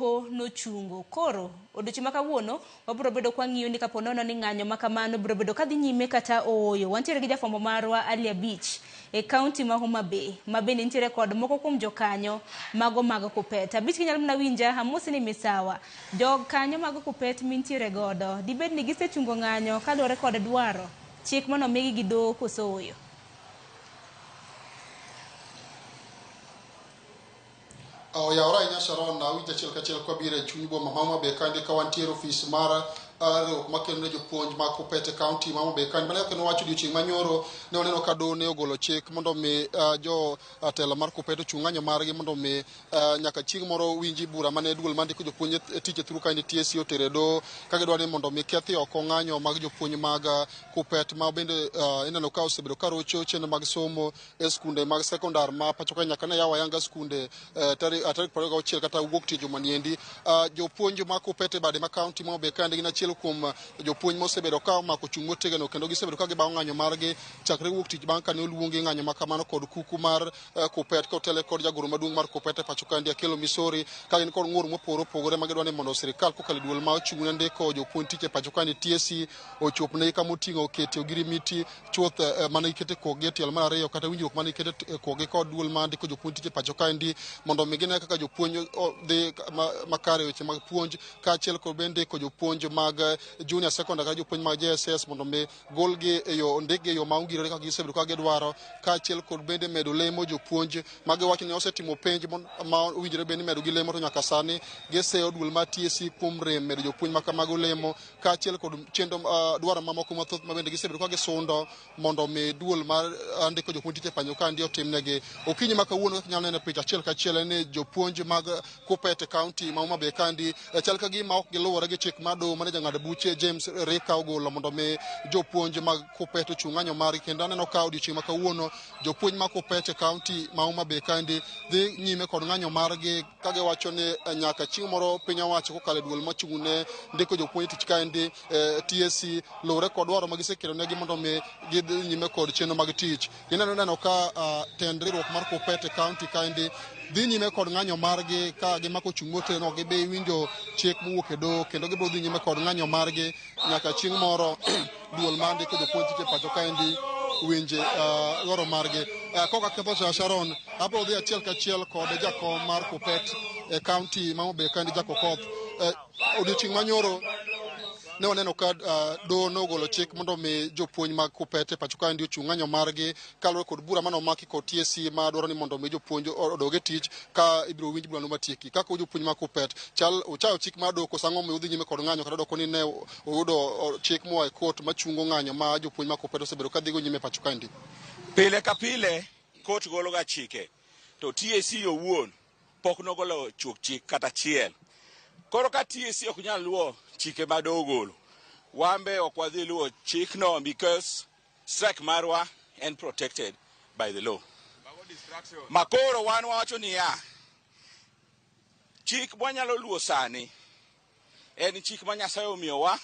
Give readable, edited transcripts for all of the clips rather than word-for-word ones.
doho nochungo. Koro odiochieng' ma kawuono wabiro bedo kwa ng'iyo ni kapo nono ni ng'anyo ma kamano biro bedo kadhi nyime kata ooyo. Wantiere gi jafwambo marwa Alia Beach e kaunti ma Homa Bay ma bende nitiere kod moko kuom jokanyo mago mag Kuppet. Abich kinyalo mana winja amosi ni misawa. Jokanyo mag Kuppet mintiere godo dibed ni gisechungo ng'anyo kaluwore kod dwaro chik mano migi gi doho koso ooyo. Yaora inya Sharon na wija chiel kachiel kwa bire chuny boma ma Homa Bay kandi ka wantiere ofis mar riwruok makelo ne jopuonj ma Kuppet County ma Homa Bay kandi. Mane kaka nowacho odiochieng' manyoro ne oneno ka doho ne ogolo chik mondo mi jo telo mar Kuppet ochung' ng'anyo margi mondo mi nyaka chieng' moro winji bura mane duol mandiko jopuonj tije through kind TSC otere doho ka gidwaro ni mondo mi kethi oko ng'anyo mag jopuonj mag Kuppet ma bende ineno ka osebedo ka rocho chenro mag somo e skunde mag sekondar ma pacho ka nyaka ne yawa yanga skunde tarik 26 kata wuok tich juma niendi. Jopuonj ma Kuppet bade ma kaunti ma Homa Bay kandi gin achiel kuom jopuonj mosebedo ka omako chung' motegno kendo gisebedo ka gibawo ng'anyo margi chakre wuok tich bang' kane oluongi ng'anyo ma kamano kod kuku mar Kuppet kotele kod jagoro maduong' mar Kuppet e pacho kandi Akelo Misori ka gin kod ng'ur mopogore opogore ma gidwa ni mondo sirikal kokalo duol ma ochung'ne ndiko jopuonj tich e pacho kandi TSC ochopne kama oting'o keto girimiti chuoth mane ikete kogi e tielo mar ariyo kata winjruok mane ikete kogi kod duol ma ndiko jopuonj tich e pacho kandi mondo mi gine kaka jopuonj dhi makare weche mag puonj kaachiel kod bende ndiko jopuonj mag junior secondary kata jopuonj mag JSS mondo mi golgi e yo ndikgi e yo ma ongirore kaka gisebedo ka gidwaro kaachiel kod bende medo lemo jopuonj ma giwacho ni osetimo penj ma owinjore bende medo gi lemo to nyaka sani giseyo duol ma TSC kuom rem medo jopuonj ma kamago lemo kaachiel kod chenro dwaro mamoko mathoth ma bende gisebedo ka gisundo mondo mi duol mar ndiko jopuonj tich e pacho kandi otimnegi. Okinyi ma kawuono kaka nyalo neno picha achiel kachiel en ni jopuonj mag Kuppet County ma Homa Bay kandi chal ka gima ok giluwore gi chik mar doho mane jang'ad buche James Rika ogolo mondo mi jopuonj mag Kuppet ochung' ng'anyo margi kendo aneno ka odiochieng' ma kawuono jopuonj mag Kuppet County ma Homa Bay kandi dhi nyime kod ng'anyo margi ka giwacho ni nyaka chieng' moro piny owacho kokalo e duol mochung'ne ndiko jopuonj tich kaendi TSC luwore kod dwaro ma gisekelo negi mondo mi gidhi nyime kod chenro mag tich. Ineno ka tend riwruok mar Kuppet County kaendi dhi nyime kod ng'anyo margi ka gimako chung' motegno gibi winjo chik mowuok e doho kendo gibiro dhi nyime kod ng'anyo margi nyaka chieng' moro duol ma ndiko jopuonj tich e pacho kaendi winje dwaro margi. Koka ketho Sharon abiro dhi achiel kachiel kod jakom mar Kuppet e kaunti ma Homa Bay kandi Jack Okoth. Odiochieng' manyoro ne waneno ka doho nogolo chik mondo mi jopuonj mag Kuppet e pacho kandi ochung' ng'anyo margi kaluwore kod bura mano omaki kod TSC ma dwaro ni mondo mi jopuonj odog e tich ka ibiro winj burano matieki. Kaka jopuonj mag Kuppet chal ochayo chik mar doho koso ang'o ma udhi nyime kod ng'anyo kata doko ni ne oyudo chik moa e kot machungo ng'anyo ma jopuonj mag Kuppet osebedo ka dhigo nyime e pacho kandi. Pile ka pile kot golo ga chike to TSC owuon pok nogolo chuok chik kata achiel. Koro ka TSC ok nyal luwo chike ma doho ogolo, wambe ok wadhi luwo chik no because strike marwa and protected by the law. Makoro wan wacho niya, chik mwanyalo luwo sani en chik ma Nyasaye omiyowa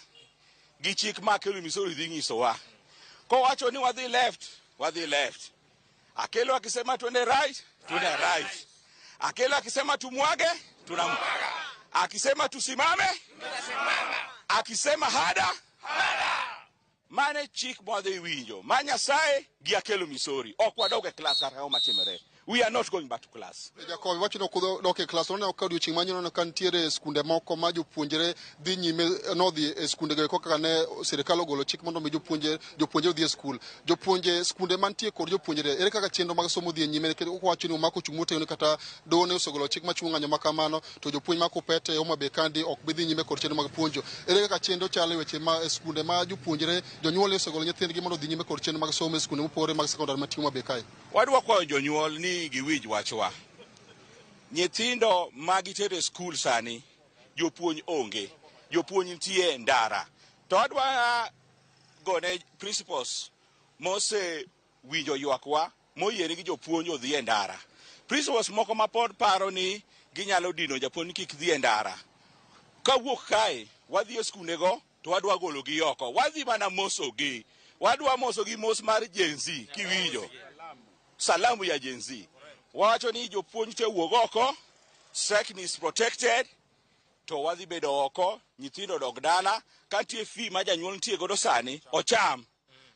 gi chik ma Akelo Misori dhi nyisowa. Kowacho ni wadhi left, wadhi left. Akelo akisema tuende right, tuende right. Akelo akisema tumwage, tunamwaga. Akisema tusimame, tunasimama. Akisema hada, hada. Mane chik mwadhi winjo. Ma Nyasaye gi Akelo Misori. Ok wadog e klas kata matimore. We are not going back to class. Jakob wacho ni ok dok e klas. Oneno ka odiochieng' manyoro ka nitiere skunde moko ma jopuonjre dhi nyime nodhi e skunde go kaka ne sirikal ogolo chik mondo mi jopuonje odhi e skul. Jopuonje skunde mantie kod jopuonjre ere kaka chenro mag somo dhi nyime kendo wacho ni omako chung' motegno kata doho ne osegolo chik machung' ng'anyo ma kamano to jopuonj mag Kuppet e Homa Bay kandi ok bi dhi nyime kod chenro mag puonjo. Ere kaka chenro chalo e weche ma skunde ma jopuonjre jonyuol ne osegolo nyithindgi mondo dhi nyime kod chenro mag somo e skunde mopogore mag sekondar ma Homa Bay kae. Wadwa kwayo jonyuol ni giwinj wachwa. Nyithindo ma gitere skul sani jopuonj onge, jopuonj nitie ndara. To wadwa gone principals mose winjo ywakwa moyiene gi jopuonj odhi e ndara. Principals moko ma pod paro ni ginyalo dino japuonj kik dhi e ndara. Kawuok kae wadhi e skundego to wadwa golo gi oko. Wadhi mana mosogi. Wadwa mosogi mos mar Gen Z kiwinjo. Salamu ya Gen Z. Wacho ni jopuonj te wuog oko, SEC is protected, to wadhi bedo oko, nyithindo dog dala, kantie fee ma janyuol nitie godo sani, ocham.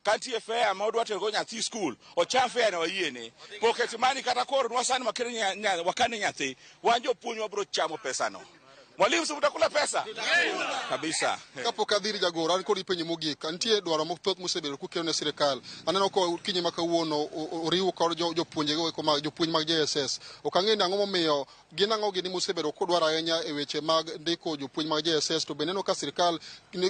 Kantie fare ma odwa tero nyathi skul, ocham fare no yiene. Pocket money kata koro nwasani makere wakane nyathi, wan jopuonj wabro chamo pesa no. Mwalimu utakula pesa kabisa. Kapok adhiri jagoro an kod penjo mogik, nitie dwaro mathoth mosebedo kukelo ne sirkal. Aneno ko kinyi ma kawuono oriwo kod jopuonje jopuonj mag JSS. Ok ang'e ang'o momiyo gin ang'o gini mosebedo kodwaro ahinya e weche mag ndiko jopuonj mag JSS, to be neno ka sirkal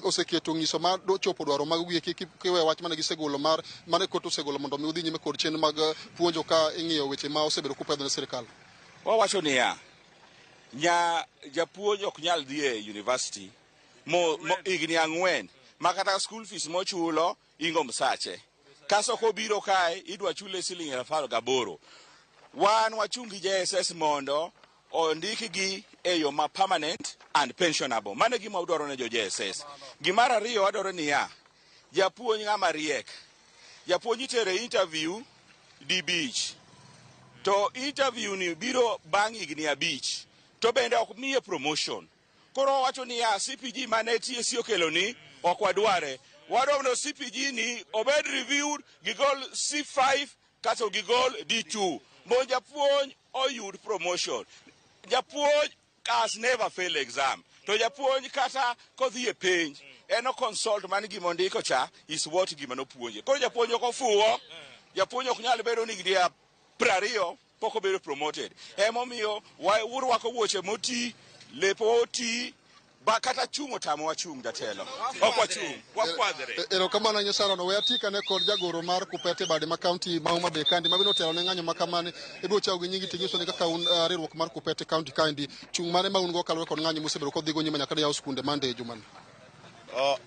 oseketo ng'iso mar chopo dwaro mag wiye kiwe wach mane gisegolo mane kot osegolo mondo mi udhi nyime kod chenro mag puonjo ka ing'iyo weche ma osebedo kopedho ne sirkal. Wawacho niya, japuonj ok nyal dhi e university mo igni ang'wen makata school fees mochulo ingo msache kaso kobiro kae idwa chule siling 18,000. Wan wachungi JSS mondo ondikgi e yo ma permanent and pensionable. Mane gima udwaro ne jo JSS. Gimar ariyo wadwaro niya, japuonj ng'ama riek, japuonj itere interview di beach, to interview ni biro bang' igni 5 to bende ok miye promotion. Koro wacho ni ya CPG mane TSC okelo ni ok wadware. Wadwaro CPG ni obed reviewed gigol C5 kaso gigol D2. Mo japuonj oyud promotion. Japuonj has never failed exam. To japuonj kata kodhi e penj eno consult man gima ndiko cha is what gima no puonje. Koro japuonj ok ofuwo. Japuonj ok nyal bedo ni gidi 20 poko bedo promoted. Emomiyo urwako wuoche moti, lepo oti, bakata chungo tamo wachung jatelo. Ok wachung, wakwadre. Erokamano nyasara no we atika ne kod jagoro mar Kupete bade ma county ma Homa Bay kandi mabino telo ne ng'anyo makamane ibiro chawo gi nyingi tinyiso ne kaka riwruok mar Kupete county kandi chung mane ma un go kalwe kod ng'anyo mosebedo kodhigo nyima nyaka yaw skunde mande juman.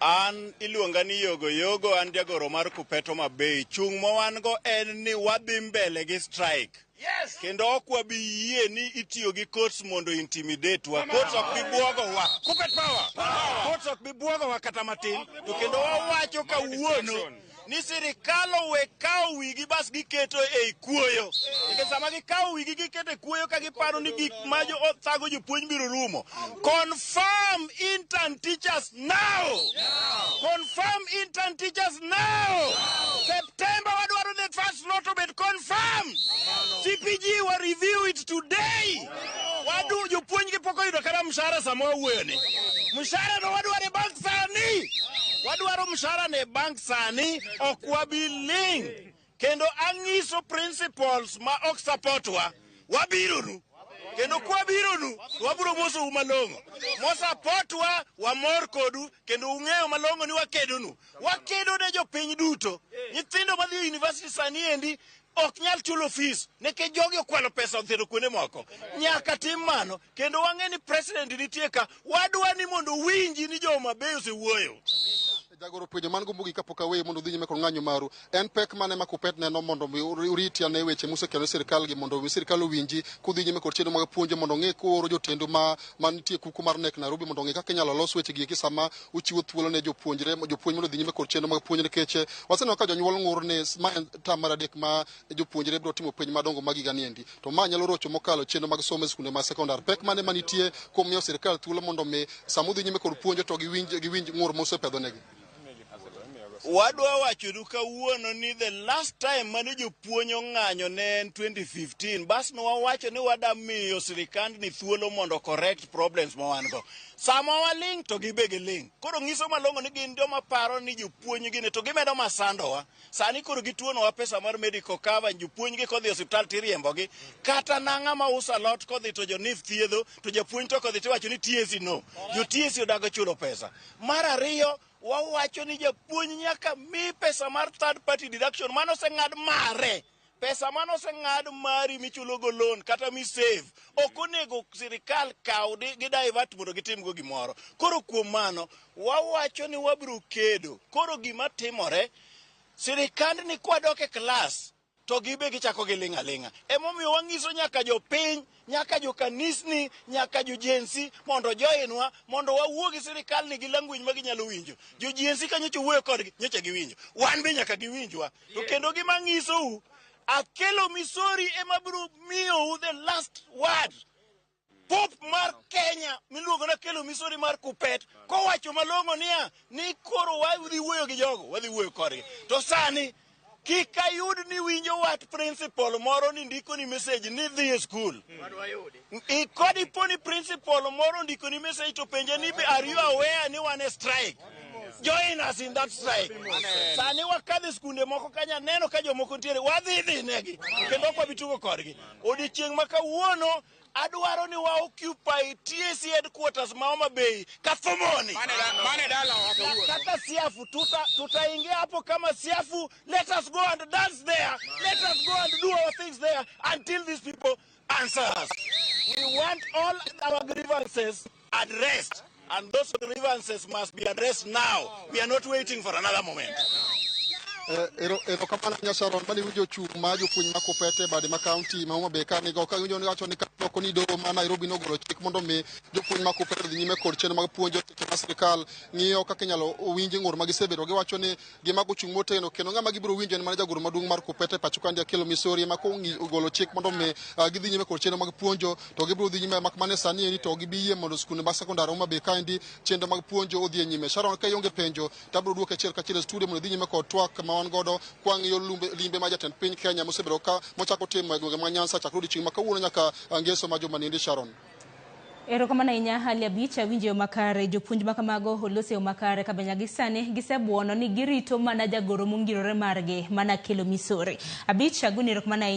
An iluonga ni yogo an jagoro mar Kupete Homa Bay. Chung mowan go en ni wadhi mbele gi strike. Yes. Kendo ok wabi yie ni itiyo gi courts mondo intimidate wa. Courts ok bi buogo wa. Kupete power. Courts ok bi buogo wa kata matin. To kendo wawacho kawuono ni sirikal owe kawo wigi bas giketo e kuoyo. Nikech sama gikawo wigi giketo e kuoyo ka giparo ni gik ma thago jopuonj biro rumo. Confirm intern teachers now. Confirm intern teachers now. September wadwaro the first lot of it confirmed. CPG will review it today. Wadu jopuonj gi poko yudo kata mshahara sama wuoyo ni. Mshahara no wadwaro bank sani. Wadwaro mshahara ne bank sani ok wabiling. Kendo angiso principles ma ok supportwa wabironu. Kendo kwa bironu waburo moso umalongo. Mosupportwa wamor kodu kendo ung'eyo malongo ni wakedonu. Wakedo ne jopiny duto. Nyithindo madhi university sani endi ok nyal chulo fees nekech jogi okwalo pesa odhiro kuonde moko. Nyaka tim mano kendo wang'e ni president nitie ka wadwa ni mondo winji ni jo Homa Bay osewuoyo. Jagoro penjo man gombugi kapok awe mondo dhi nyime kod ng'anyo maru en pek mane ma Kupete neno mondo uriti ane weche mosekelo sirkal gi mondo sirkal owinji kudhi nyime kod chenro mag puonjo mondo ng'e koro jotendo ma nitie kuku mar nek Nairobi mondo ng'e kaka inyalo los weche gi sama uchiwo thuolo ne jopuonj mondo dhi nyime kod chenro mag puonjo nikech waseneno ka jonyuol ng'ur ne ma tam mar adek ma jopuonjre biro timo penj madongo mag higa niendi to ma nyalo rocho mokalo chenro mag somo e skunde ma sekondar. Pek mane manitie kuom miyo sirkal thuolo mondo mi sama udhi nyime kod puonjo to giwinj ng'ur mosepedho negi. Wadwa wacho kawuono ni the last time mane jopuonj ng'anyo ne 2015 bas no wawacho ni wada miyo sirikand ni thuolo mondo correct problems ma wan go. Sama waling to gibege ling. Koro ngiso malongo ni gin joma paro ni jopuonj gine to gimedo masandowa. Sani koro gituono wa pesa mar medical cover jopuonj gi kodhi hospital tiriembogi kata nang'a ma usa lot kodhi to jonif thiedho to jopuonj to kodhi tiwacho ni TSC no. Jo TSC odago chulo pesa. Mar ariyo wawacho ni japuonj nyaka mi pesa mar third party deduction mano seng'ad mare. Pesa mano seng'ad mari michulo go loan kata mi save. Ok onego sirikal kaw gi divert mondo gitim go gimoro. Koro kuom mano wawacho ni wabiro kedo. Koro gima timore sirikand ni kwadok e klas to gibe gichako gi linga linga. Emomiyo wangiso nyaka jopiny, nyaka jo kanisni, nyaka jo jensi mondo joinwa mondo wawuo gi sirikal ni gi language ma ginyalo winjo. Jo jensi ka nyocha wuoyo kodgi nyocha giwinjo. Wan be nyaka giwinjwa. To kendo gima ngisou akelo misori ema biro miyo the last word. Pop mar Kenya miluongo na kelo misori mar Kupet kowacho malongo niya ni koro wadhi wuoyo gi jogo, wadhi wuoyo kodgi. To sani kik ayud ni winjo wat principal moro ni ndiko ni message ni dhi e school. Kodi poni principal moro ndiko ni message to penje ni are you aware ni wane strike? Join us in that strike. Sani wakadhi skunde moko kanya neno ka jomoko ntiere wadhi dhi negi kendo kwa bitugo kodgi. Odiochieng' ma kawuono adwaro ni wa occupy TSC headquarters ma Homa Bay Kathumoni. Mane dala wakawuono. Kata Siafu tutaingia hapo kama Siafu. Let us go and dance there. Let us go and do our things there until these people answer us. We want all our grievances addressed. And those grievances must be addressed now. We are not waiting for another moment. Ero kapana Nyasaron mani winjo chung ma jopuonj ma Kupete bade ma county ma Homa Bay kani go ka winjo ni wacho ni loko ni doho ma Nairobi nogolo chik mondo mi jopuonj ma Kupete dhi nyime kod chenro mag puonjo ma sirikal ng'iyo kaka inyalo winji ng'ur ma gisebedo giwacho ni gima gochung' moteno kendo ng'ama gibiro winjo en mana jagoro maduong' mar Kupete pacho ka Kelo Misori ma ko ogolo chik mondo mi gidhi nyime kod chenro mag puonjo to gibiro dhi nyime mak mane sani ni to gibiyie mondo skunde ma sekondari Homa Bay kandi chenro mag puonjo odhi nyime. Sharon ka yonge penjo tabro duoke chiel ka chiel studio mondo dhi nyime kod twak ma wan godo kwang yo limbe ma jatend piny Kenya mosebedo ka mochako timo e gwenge ma Nyanza chakro di chieng' ma kawuono nyaka ngeso ma joma nindi. Sharon. Erokamano ahinya hali abich awinjo makare jopuonj makamago holose makare kabenya gisane gisebuono ni girito mana jagoro mongirore margi mana Kelo Misori. Abich aguni erokamano